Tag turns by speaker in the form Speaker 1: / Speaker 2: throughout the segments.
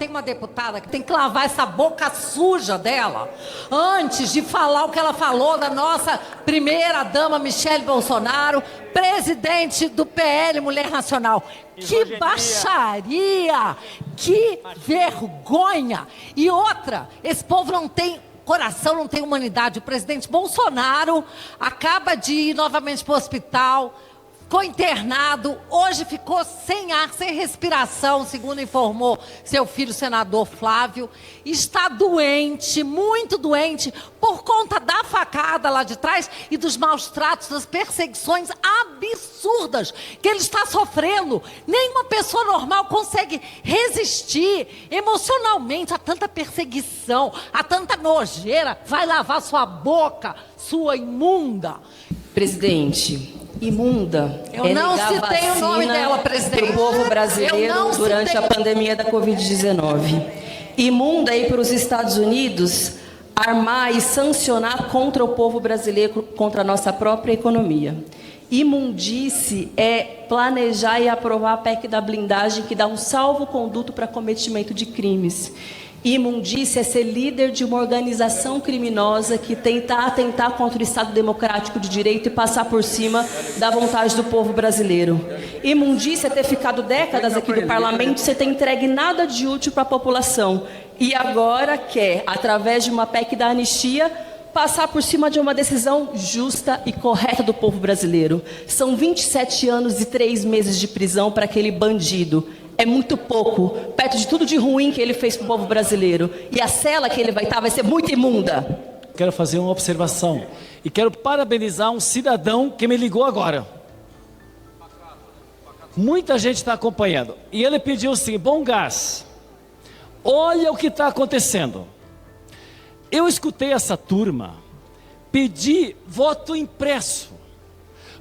Speaker 1: Tem uma deputada que tem que lavar essa boca suja dela antes de falar o que ela falou da nossa primeira-dama Michele Bolsonaro, presidente do PL Mulher Nacional. Que baixaria! Que vergonha! E outra, esse povo não tem coração, não tem humanidade. O presidente Bolsonaro acaba de ir novamente para o hospital, ficou internado, hoje ficou sem ar, sem respiração, segundo informou seu filho, o senador Flávio. Está doente, muito doente, por conta da facada lá de trás e dos maus tratos, das perseguições absurdas que ele está sofrendo. Nenhuma pessoa normal consegue resistir emocionalmente a tanta perseguição, a tanta nojeira. Vai lavar sua boca, sua imunda.
Speaker 2: Presidente, imunda
Speaker 1: Eu não citei o nome dela, presidente.
Speaker 2: Para o povo brasileiro durante a pandemia da Covid-19. Imunda ir para os Estados Unidos armar e sancionar contra o povo brasileiro, contra a nossa própria economia. Imundice é planejar e aprovar a PEC da blindagem que dá um salvo-conduto para cometimento de crimes. Imundice é ser líder de uma organização criminosa que tenta atentar contra o Estado Democrático de Direito e passar por cima da vontade do povo brasileiro. Imundice é ter ficado décadas aqui no parlamento sem ter entregue nada de útil para a população. E agora quer, através de uma PEC da anistia, passar por cima de uma decisão justa e correta do povo brasileiro. São 27 anos e 3 meses de prisão para aquele bandido. É muito pouco, perto de tudo de ruim que ele fez para o povo brasileiro. E a cela que ele vai estar vai ser muito imunda.
Speaker 3: Quero fazer uma observação e quero parabenizar um cidadão que me ligou agora. Muita gente está acompanhando. E ele pediu assim: Bom Gás, olha o que está acontecendo. Eu escutei essa turma pedir voto impresso.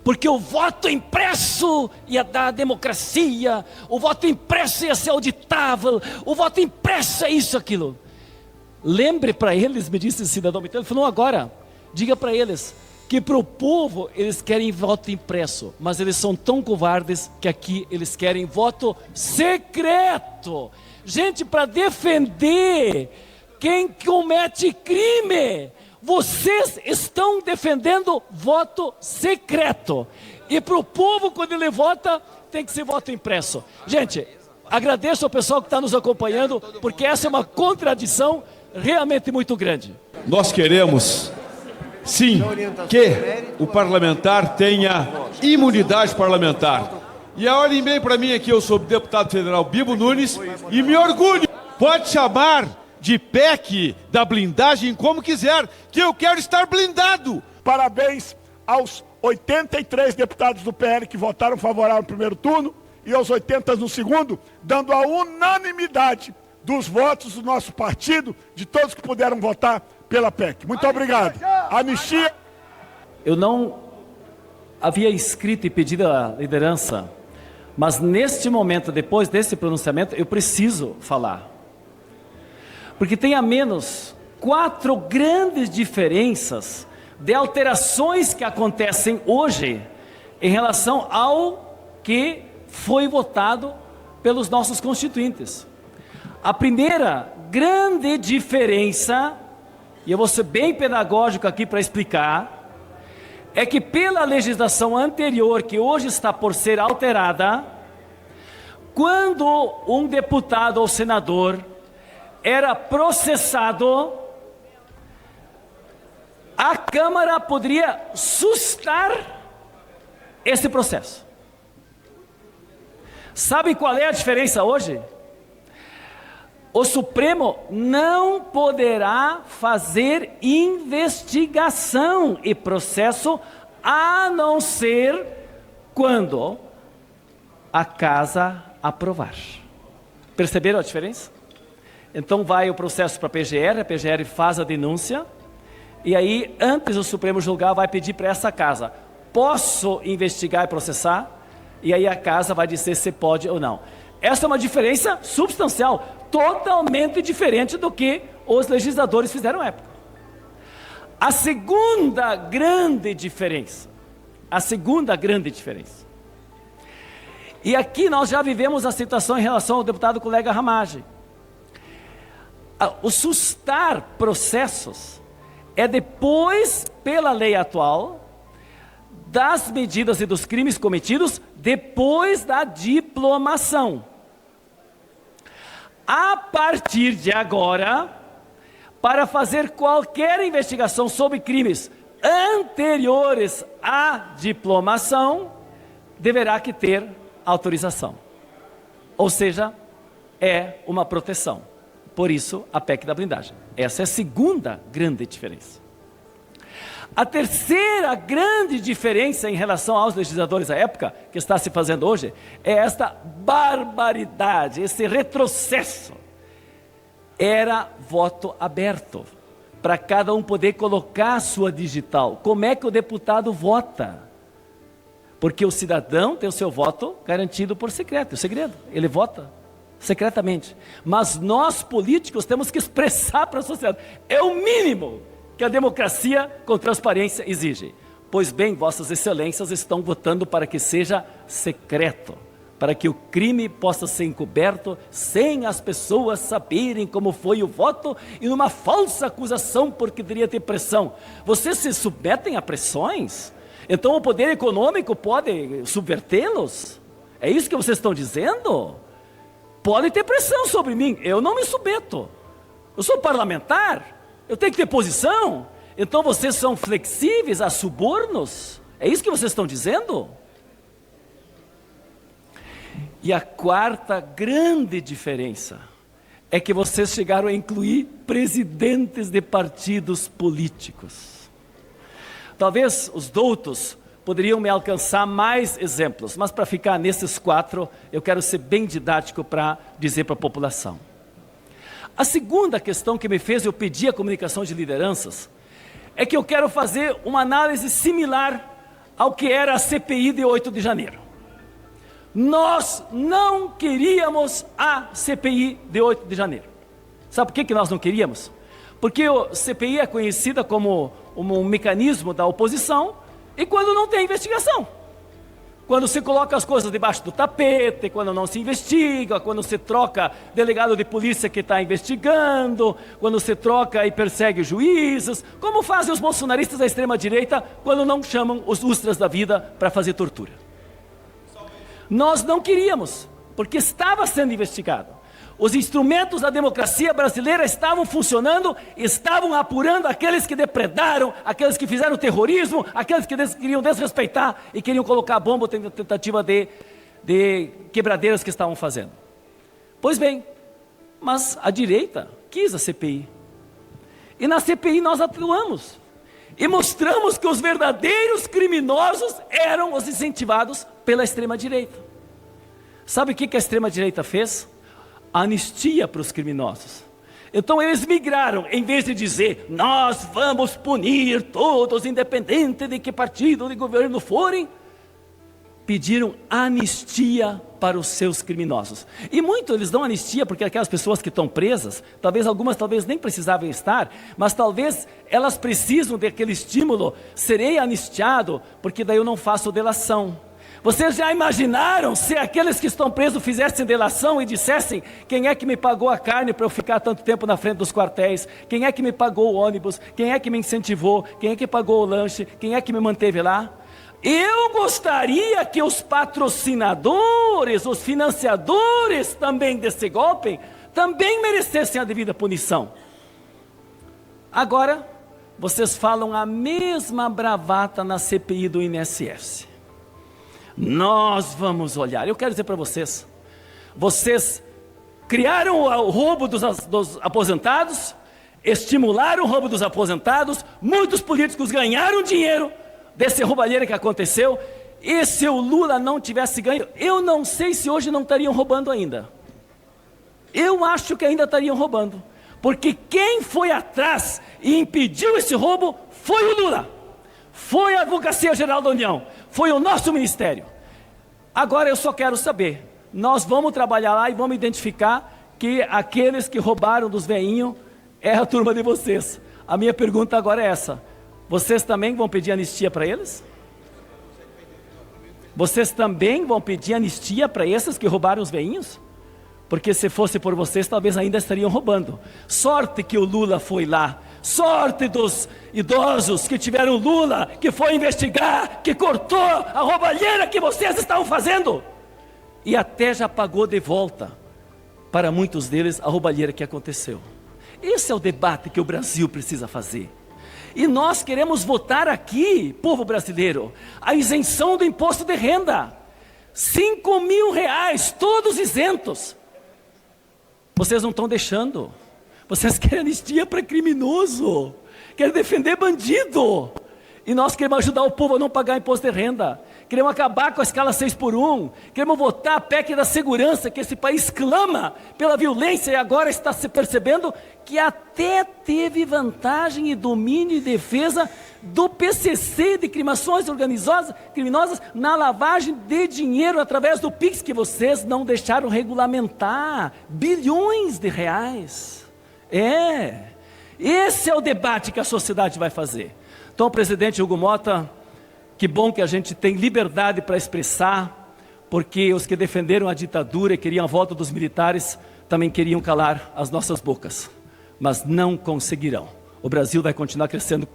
Speaker 3: Porque o voto impresso ia dar a democracia, o voto impresso ia ser auditável, o voto impresso é isso, aquilo. Lembre para eles, me disse esse cidadão, ele falou: agora, diga para eles que para o povo eles querem voto impresso, mas eles são tão covardes que aqui eles querem voto secreto. Gente, para defender quem comete crime, vocês estão defendendo voto secreto. E para o povo, quando ele vota, tem que ser voto impresso. Gente, agradeço ao pessoal que está nos acompanhando, porque essa é uma contradição realmente muito grande.
Speaker 4: Nós queremos, sim, que o parlamentar tenha imunidade parlamentar. E olhem bem para mim aqui, eu sou deputado federal Bibo Nunes e me orgulho. Pode chamar de PEC da blindagem como quiser, que eu quero estar blindado.
Speaker 5: Parabéns aos 83 deputados do PL que votaram favorável no primeiro turno e aos 80 no segundo, dando a unanimidade dos votos do nosso partido, de todos que puderam votar pela PEC. Muito obrigado. Anistia.
Speaker 3: Eu não havia escrito e pedido a liderança, mas neste momento, depois desse pronunciamento, eu preciso falar. Porque tem a menos 4 grandes diferenças de alterações que acontecem hoje em relação ao que foi votado pelos nossos constituintes. A primeira grande diferença, e eu vou ser bem pedagógico aqui para explicar, é que pela legislação anterior, que hoje está por ser alterada, quando um deputado ou senador era processado, a Câmara poderia sustar esse processo. Sabe qual é a diferença hoje? O Supremo não poderá fazer investigação e processo, a não ser quando a Casa aprovar. Perceberam a diferença? Então vai o processo para a PGR faz a denúncia, e aí antes do Supremo julgar vai pedir para essa casa: posso investigar e processar? E aí a casa vai dizer se pode ou não. Essa é uma diferença substancial, totalmente diferente do que os legisladores fizeram na época. A segunda grande diferença, e aqui nós já vivemos a situação em relação ao deputado colega Ramagem. o sustar processos é depois, pela lei atual, das medidas e dos crimes cometidos depois da diplomação. A partir de agora, para fazer qualquer investigação sobre crimes anteriores à diplomação, deverá que ter autorização. Ou seja, é uma proteção. Por isso, a PEC da blindagem. Essa é a segunda grande diferença. A terceira grande diferença em relação aos legisladores da época, que está se fazendo hoje, é esta barbaridade, esse retrocesso. Era voto aberto, para cada um poder colocar a sua digital. Como é que o deputado vota? Porque o cidadão tem o seu voto garantido por segredo, ele vota secretamente. Mas nós políticos temos que expressar para a sociedade, é o mínimo que a democracia com transparência exige. Pois bem, vossas excelências estão votando para que seja secreto, para que o crime possa ser encoberto sem as pessoas saberem como foi o voto e numa falsa acusação porque deveria ter pressão. Vocês se submetem a pressões? Então o poder econômico pode subvertê-los? É isso que vocês estão dizendo? Pode ter pressão sobre mim, eu não me submeto. Eu sou parlamentar, eu tenho que ter posição. Então vocês são flexíveis a subornos? É isso que vocês estão dizendo? E a quarta grande diferença é que vocês chegaram a incluir presidentes de partidos políticos. Talvez os doutos poderiam me alcançar mais exemplos, mas para ficar nesses 4, eu quero ser bem didático para dizer para a população. A segunda questão que me fez eu pedir a comunicação de lideranças é que eu quero fazer uma análise similar ao que era a CPI de 8 de janeiro. Nós não queríamos a CPI de 8 de janeiro. Sabe por que nós não queríamos? Porque a CPI é conhecida como um mecanismo da oposição e quando não tem investigação. Quando se coloca as coisas debaixo do tapete, quando não se investiga, quando se troca delegado de polícia que está investigando, quando se troca e persegue juízes, como fazem os bolsonaristas da extrema-direita quando não chamam os ustras da vida para fazer tortura. Nós não queríamos, porque estava sendo investigado. Os instrumentos da democracia brasileira estavam funcionando, estavam apurando aqueles que depredaram, aqueles que fizeram terrorismo, aqueles que queriam desrespeitar e queriam colocar a bomba na tentativa de quebradeiras que estavam fazendo. Pois bem, mas a direita quis a CPI. E na CPI nós atuamos. E mostramos que os verdadeiros criminosos eram os incentivados pela extrema-direita. Sabe o que a extrema-direita fez? Anistia para os criminosos. Então eles migraram, em vez de dizer, nós vamos punir todos, independente de que partido de governo forem, pediram anistia para os seus criminosos. E muito eles dão anistia porque aquelas pessoas que estão presas, algumas nem precisavam estar, mas talvez elas precisam daquele estímulo, serei anistiado, porque daí eu não faço delação. Vocês já imaginaram se aqueles que estão presos fizessem delação e dissessem quem é que me pagou a carne para eu ficar tanto tempo na frente dos quartéis, quem é que me pagou o ônibus, quem é que me incentivou, quem é que pagou o lanche, quem é que me manteve lá? Eu gostaria que os patrocinadores, os financiadores também desse golpe, também merecessem a devida punição. Agora, vocês falam a mesma bravata na CPI do INSS. Nós vamos olhar. Eu quero dizer para vocês, vocês criaram o roubo dos aposentados, estimularam o roubo dos aposentados, muitos políticos ganharam dinheiro desse roubalheira que aconteceu, e se o Lula não tivesse ganho, eu não sei se hoje não estariam roubando ainda. Eu acho que ainda estariam roubando, porque quem foi atrás e impediu esse roubo foi o Lula. Foi a Advocacia Geral da União, foi o nosso ministério. Agora eu só quero saber, nós vamos trabalhar lá e vamos identificar que aqueles que roubaram dos veinhos é a turma de vocês. A minha pergunta agora é essa, vocês também vão pedir anistia para eles? Vocês também vão pedir anistia para esses que roubaram os veinhos? Porque se fosse por vocês, talvez ainda estariam roubando. Sorte que o Lula foi lá. Sorte dos idosos que tiveram Lula, que foi investigar, que cortou a roubalheira que vocês estavam fazendo. E até já pagou de volta, para muitos deles, a roubalheira que aconteceu. Esse é o debate que o Brasil precisa fazer. E nós queremos votar aqui, povo brasileiro, a isenção do imposto de renda. 5 mil reais, todos isentos. Vocês não estão deixando. Vocês querem anistia para criminoso, querem defender bandido. E nós queremos ajudar o povo a não pagar imposto de renda. Queremos acabar com a escala 6x1. Queremos votar a PEC da segurança, que esse país clama pela violência e agora está se percebendo que até teve vantagem e domínio e defesa do PCC, de criminosas criminosas, na lavagem de dinheiro através do PIX, que vocês não deixaram regulamentar. Bilhões de reais. Esse é o debate que a sociedade vai fazer. Então, presidente Hugo Motta, que bom que a gente tem liberdade para expressar, porque os que defenderam a ditadura e queriam a volta dos militares, também queriam calar as nossas bocas, mas não conseguirão. O Brasil vai continuar crescendo